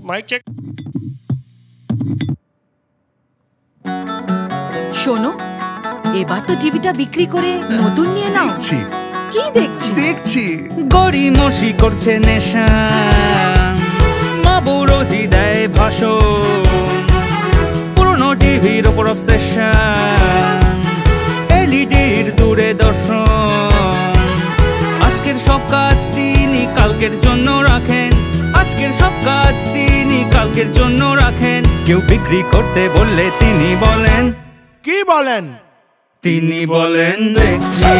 Mic check. শোনো, এবার তো টিভিটা বিক্রি করে নতুন নিয়ে নাও। কি দেখছি? গড়িমসি করছে নেশা, মা বউ রোজই দেয় ভাষণ, পুরনো টিভির ওপর অবসেশন, এলইডির দূরে দর্শন। আজকের সব কাজ তিনি কালকের জন্য রাখেন, আজকের সব কাজ তিনি কালকের জন্য রাখেন। কেউ বিক্রি করতে বললে তিনি বলেন, কি বলেন? তিনি বলেন দেখছি,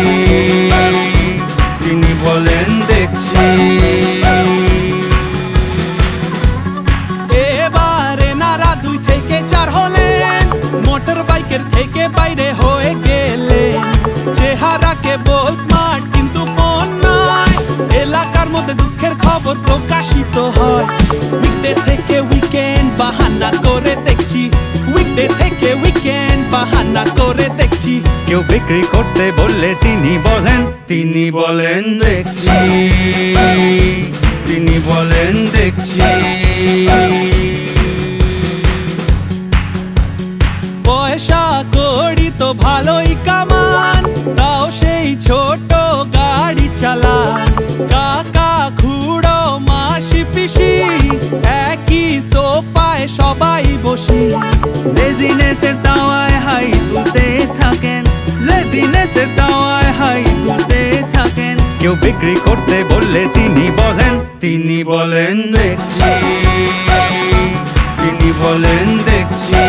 তিনি বলেন দেখছি। এবারে নারা 2 থেকে 4 হলেন, মোটর বাইকের থেকে বাইরে হয়ে গেলেন। চেহারা কেবল স্মার্ট কিন্তু ফোন নয়, এলাকার মধ্যে দুঃখের খবর প্রকাশিত হয়। উইকডে থেকে উইকেন্ড বাহানা করে দেখছি, উইকডে থেকে উইকেন্ড বাহানা করে দেখছি। কেউ বিক্রি করতে বললে তিনি বলেন দেখছি, তিনি বলেন দেখছি। পয়সা কড়ি তো ভালোই কামান, তাও সেই ছোট গাড়ি চালান। কাকা খুড়ো মাসি পিসি একই সোফায় সবাই বসি। লেজিনেসের দাওয়ায় হাই তুলতে থাকেন, লেজিনেসের দাওয়ায় হাই তুলতে থাকেন। কেউ বিক্রি করতে বললে তিনি বলেন দেখছি, তিনি বলেন দেখছি।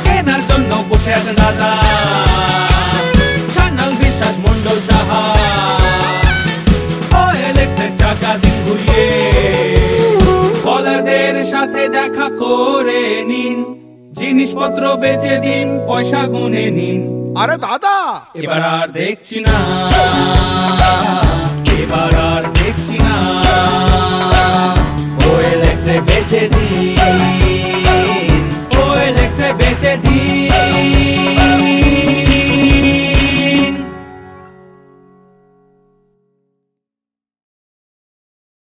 কেনার জন্য বসে আছেন দাদা, সান্যাল বিশ্বাস মন্ডল সাহা, OLX-এর চাকা দিন ঘুরিয়ে কলারদের সাথে দেখা করে নিন, জিনিসপত্র বেচে দিন, পয়সা গুনে নিন। আরে দাদা, এবার আর দেখছি না, এবার আর দেখছি না।